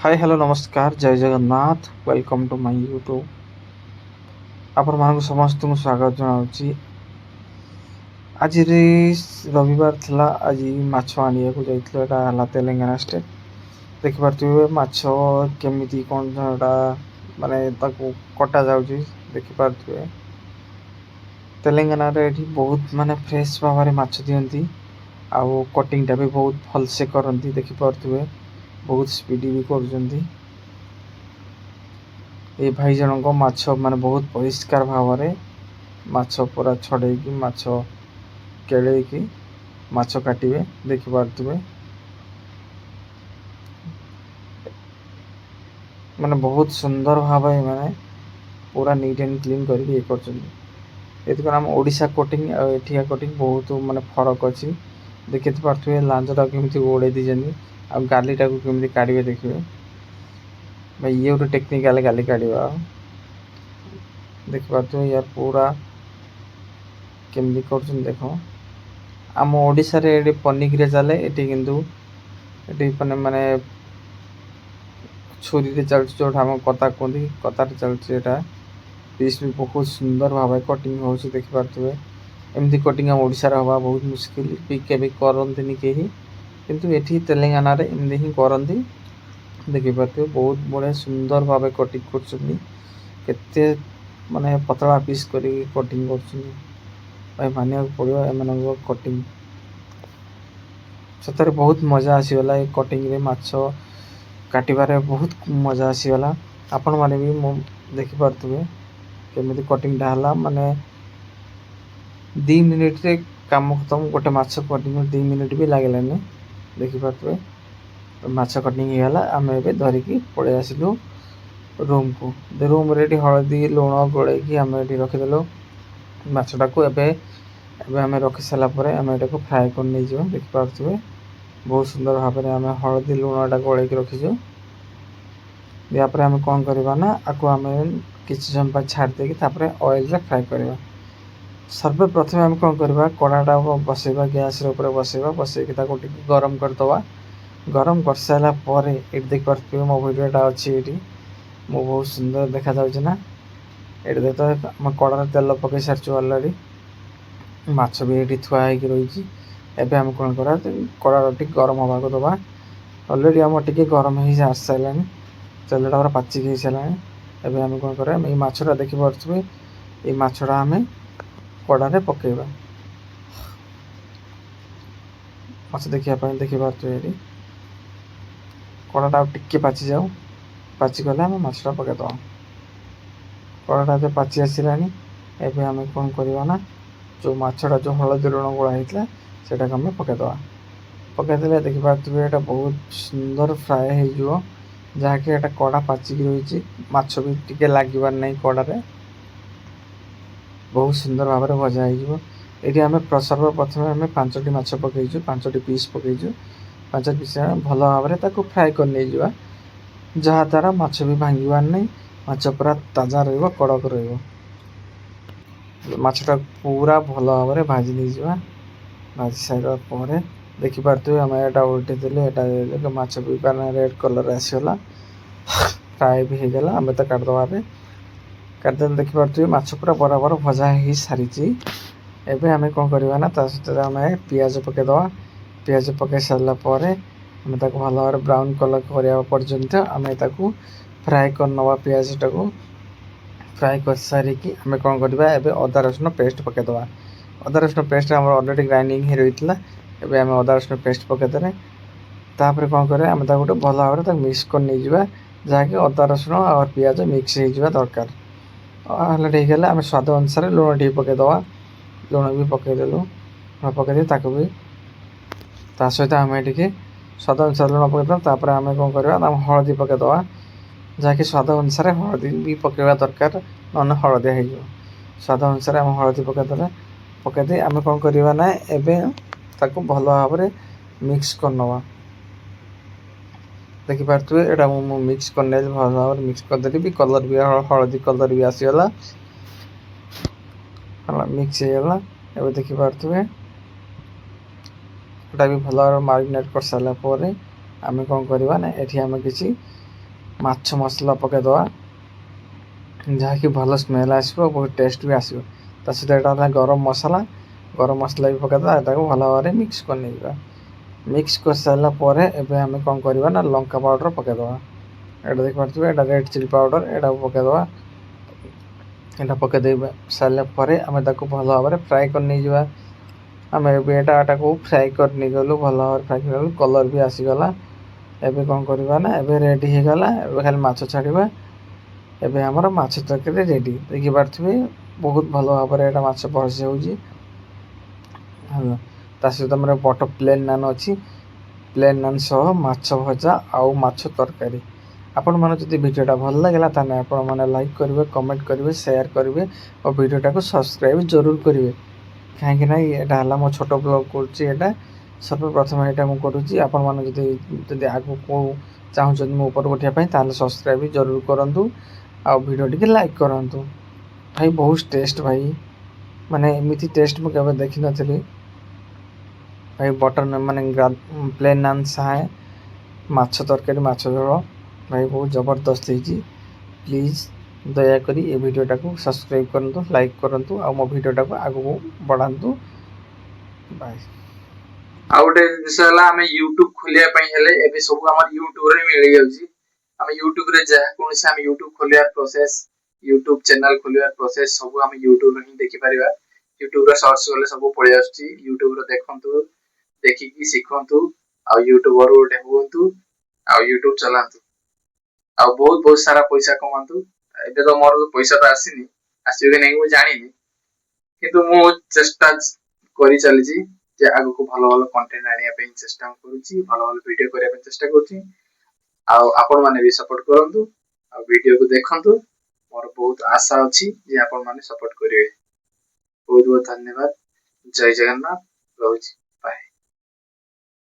हाय hello नमस्कार जय Jagannath welcome to my YouTube आपण समस्त स्वागत जनावि आज रविवार थिला आज माछ आनिया को जाइला तेलंगाना स्टेट देखिपे माछ केमी कौन माने कटा जाऊँगी देखिपे तेलंगाना रे बहुत माने फ्रेश भाव माछ दियंती आउ कटिंगटा भी बहुत भल से करती देखिपे बहुत स्पीडी भी कर ये भाई जनक माछ माने बहुत परिष्कार भाव में माछ पूरा छड़े की माछ केले की माछ काटिबे देखिपे माने बहुत सुंदर भाव माने पूरा नीट एंड क्लीन करके आम ओडिशा कोटिंग एठिया कोटिंग बहुत माने फरक अच्छी देखी पारे लांजटा केमी उड़े दीजिए आ गालीटा को केमी काढ़े देखिए भाई ये गोटे टेक्निकाल गाली काढ़ा देखिपे यार पूरा केमी कर देख आम ओडिशा रे पनिकी चले ये किंतु ये माने छुरी चलती जो आम कता कहते कतार चलती पीस भी बहुत सुंदर भाव कटिंग हो देखिपे एमती कटिंग आम ओडिशा हवा बहुत मुस्किल भी करती कहीं किंतु ये तेलंगाना रे एमती ही करती देखिपे बहुत बड़े सुंदर भाव कटिंग करते माने पतला पीस कर कटिंग कर मानिया पड़ो एम कटिंग सतरे बहुत मजा आसीगला ये कटिंग रे माछ काटिबारे बहुत मजा आसीगला आपण माने भी देखिपे केमी कटिंग है माने 2 मिनिट रे काम खत्म गोटे माछ कटिंग 2 मिनिट भी लगलानी देखिपे माछ कटिंग होगा आम ए धरिकी पलि आसलु रूम को रूम रे हलदी लुण गोल आम ये रखीदेलु माछटा को एवं रखी सारापर आम ये फ्राए कर नहीं देखिपे बहुत सुंदर भाव में आम हलदी लुणटा गोल रखीचु यापर आम कौन करवा ना आपको आम किसी समय छाड़ी देपर ऑयल रे फ्राए करवा सर्वप्रथम आम कौन करवा कड़ाटा बसैवा गैस बसैवा बसैक गरम करदे गरम कर सारापर ये देखिए मो भिडियोटा अच्छी ये बहुत सुंदर देखा ना ये देख आम कड़ा तेल पकई सारी अलरेडी माछ भी ये थुआई रही एवं आम कौन करा कड़ा टी गरम हवा को दबा अलरेडी आम टे गरम हो सारा तेलटा पूरा पाचिक हो सारा एवं आम कौन करा ये माछटा देखिपे ये माछटा आम कड़े पकेबा माछ देखापी देखिपे कड़ाटा टिके पाचि जाऊ पाचिगले आम माछटा पकईदे कड़ाटा जो पाचि आसला एवं आम कौन करवा ना जो माछटा जो हलदी लुण गोला होता से आम पकईदे पकईदे देखिपे ये बहुत सुंदर फ्राए हो जहाँकि एटा कड़ा पाचिक रही माछ भी टिके लगे ना कड़े बहुत सुंदर भाव में भजा होती आम सर्वप्रथम आम 5टी माछ पकईचु 5टी पीस पकईचु 5 पीस भल भाव में फ्राए कर नहीं जावा जहाँ द्वारा माछ भी भांगार नहीं माछ पूरा ताजा रड़क रछटा पूरा भल भाव में भाजी नहीं जावा भाजी सारा पर देखिपे आम यहाँ उल्टे देले माछ भी रेड कलर आसगला फ्राए भी होगला आम तो काटिदे काटिदे देखिपे माछ पूरा बराबर भजा हो सारी एवं आम कौन करवा ना सहित आम पिज पकईदे पिज पकई सारापर आम भल भाव ब्राउन कलर करने पर्यंत आम फ्राए कर नवा पिजटा को फ्राए कर सारिकी आम कौन करवा अदा रसुण पेस्ट पकईदे अदा रसुण पेस्ट आम अलरेडी ग्राइंडिंग हो रही है आम अदा रसुण पेस्ट पकईदे तापर कौन करें आम गोटे भल भाव में मिक्स कर नहीं जावा जहाँकि अदा रसुण और पिज मिक्स हो दरकार अलरेडी होगा आम स्वाद अनुसार लुण टी पकईदे लुण भी पकईदेलु पकईदे भी सहित आम ये स्वाद अनुसार लुण पकईदे आम कौन करवा हलदी पकईदे जहाँकि स्वाद अनुसार हलदी भी पकड़ा दरकार ना हलदिया हो स्वाद अनुसार आम हलदी पकईदे पकईदे आम कौन करवा ना एवं भल भाव में मिक्स कर नवा देखिपे यहाँ मुझे मिक्स कर भल भाव में मिक्स करदेली भी कलर भी हलदी कलर भी आसगला मिक्स होगला एवं देखिपे भी भल भाव मैरिनेट कर सारापर आम कौन करवा ना ये आम किसी ମାଛ ମସଲା ପକାଇଦେବା, ଯାହାକି ଭଲ ସ୍ମେଲ୍ ଆସିବ, ବହୁତ ଟେଷ୍ଟ ବି ଆସିବ। ତା ସହିତ ଏଇଟା ହେଲା ଗରମ ମସଲା ବି ପକାଇଦେବା। ତାକୁ ଭଲ ଭାବରେ ମିକ୍ସ କରି ନେଇଯିବା। ମିକ୍ସ କରିସାରିଲା ପରେ ଏବେ ଆମେ କ'ଣ କରିବା ନା ଲଙ୍କା ପାଉଡ଼ର ପକାଇଦେବା। ଏଇଟା ଦେଖିପାରୁଥିବେ, ଏଇଟା ରେଡ଼୍ ଚିଲି ପାଉଡ଼ର, ଏଇଟାକୁ ପକାଇଦେବା। ଏଇଟା ପକାଇ ଦେଇ ସାରିଲା ପରେ ଆମେ ତାକୁ ଭଲ ଭାବରେ ଫ୍ରାଏ କରି ନେଇଯିବା। ଆମେ ଏବେ ଏଟାକୁ ଫ୍ରାଏ କରି ନେଇଗଲୁ, ଭଲ ଭାବରେ ଫ୍ରାଏ କରିଗଲୁ, କଲର୍ ବି ଆସିଗଲା। ଏବେ କ'ଣ କରିବା ନା ଏବେ ରେଡ଼ି ହେଇଗଲା। ଏବେ ଖାଲି ମାଛ ଛାଡ଼ିବା। ଏବେ ଆମର ମାଛ ତରକାରୀ ରେଡ଼ି। ଦେଖିପାରୁଥିବେ ବହୁତ ଭଲ ଭାବରେ ଏଇଟା ମାଛ ଭଲସେ ହେଉଛି। ହେଲା, ତା ସହିତ ଆମର ପ୍ଲେନ୍ ନାନ୍ ଅଛି। ପ୍ଲେନ୍ ନାନ୍ ସହ ମାଛ ଭଜା ଆଉ ମାଛ ତରକାରୀ। ଆପଣମାନେ ଯଦି ଭିଡ଼ିଓଟା ଭଲ ଲାଗିଲା ତାହେଲେ ଆପଣମାନେ ଲାଇକ୍ କରିବେ, କମେଣ୍ଟ କରିବେ, ସେୟାର କରିବେ ଓ ଭିଡ଼ିଓଟାକୁ ସବସ୍କ୍ରାଇବ୍ ଜରୁର କରିବେ। କାହିଁକି ନା ଏଇଟା ହେଲା ମୋ ଛୋଟ ବ୍ଲଗ୍ କରୁଛି। ଏଇଟା ସର୍ବପ୍ରଥମେ ଏଇଟା ମୁଁ କରୁଛି। ଆପଣମାନେ ଯଦି ଆଗକୁ ଚାହୁଁଛନ୍ତି ମୋ ଉପରକୁ ଉଠିବା ପାଇଁ ତାହେଲେ ସବସ୍କ୍ରାଇବ୍ ଜରୁର କରନ୍ତୁ ଆଉ ଭିଡ଼ିଓ ଟିକେ ଲାଇକ୍ କରନ୍ତୁ। ଭାଇ ବହୁତ ଟେଷ୍ଟ, ଭାଇ ମାନେ ଏମିତି ଟେଷ୍ଟ ମୁଁ କେବେ ଦେଖିନଥିଲି। ଭାଇ ବଟର୍ ମାନେ ପ୍ଲେନ୍ ନାନ୍ ସାଏ ମାଛ ତରକାରୀ, ମାଛ ଝୋଳ ଭାଇ ବହୁତ ଜବରଦସ୍ତ ହେଇଛି। ପ୍ଲିଜ୍ ଦୟାକରି ଏ ଭିଡ଼ିଓଟାକୁ ସବସ୍କ୍ରାଇବ୍ କରନ୍ତୁ, ଲାଇକ୍ କରନ୍ତୁ ଆଉ ମୋ ଭିଡ଼ିଓଟାକୁ ଆଗକୁ ବଢ଼ାନ୍ତୁ। ବାଏ। ଆଉ ଗୋଟେ ଜିନିଷ ହେଲା, ଆମେ ୟୁଟ୍ୟୁବ ଖୋଲିବା ପାଇଁ ହେଲେ ଏବେ ସବୁ ଆମର ୟୁଟ୍ୟୁବରେ ମିଳିଯାଉଛି। ଆମେ ୟୁଟ୍ୟୁବରେ ଯାହା କୌଣସି ଆମେ ୟୁଟ୍ୟୁବ ଖୋଲିବାର ପ୍ରୋସେସ, ୟୁଟ୍ୟୁବ ଚ୍ୟାନେଲ ଖୋଲିବାର ପ୍ରୋସେସ ସବୁ ଆମେ ୟୁଟ୍ୟୁବରେ ହିଁ ଦେଖିପାରିବା। ୟୁଟ୍ୟୁବରେ ସର୍ଚ୍ଚ କଲେ ସବୁ ପଳେଇ ଆସୁଛି। ୟୁଟ୍ୟୁବରେ ଦେଖନ୍ତୁ, ଦେଖିକି ଶିଖନ୍ତୁ ଆଉ ୟୁଟ୍ୟୁବର ଗୋଟେ ହୁଅନ୍ତୁ ଆଉ ୟୁଟ୍ୟୁବ ଚଲାନ୍ତୁ ଆଉ ବହୁତ ସାରା ପଇସା କମାନ୍ତୁ। ଏବେ ତ ମୋର ପଇସା ତ ଆସିନି, ଆସିବ କି ନାହିଁ ମୁଁ ଜାଣିନି, କିନ୍ତୁ ମୁଁ ଚେଷ୍ଟା କରି ଚାଲିଛି ଯେ ଆଗକୁ ଭଲ ଭଲ କଣ୍ଟେଣ୍ଟ ଆଣିବା ପାଇଁ ଚେଷ୍ଟା କରୁଛି, ଭଲ ଭଲ ଭିଡ଼ିଓ କରିବା ପାଇଁ ଚେଷ୍ଟା କରୁଛି। ଆଉ ଆପଣମାନେ ବି ସପୋର୍ଟ କରନ୍ତୁ ଆଉ ଭିଡ଼ିଓକୁ ଦେଖନ୍ତୁ। ମୋର ବହୁତ ଆଶା ଅଛି ଯେ ଆପଣମାନେ ସପୋର୍ଟ କରିବେ। ବହୁତ ବହୁତ ଧନ୍ୟବାଦ। ଜୟ ଜଗନ୍ନାଥ, ରହୁଛି।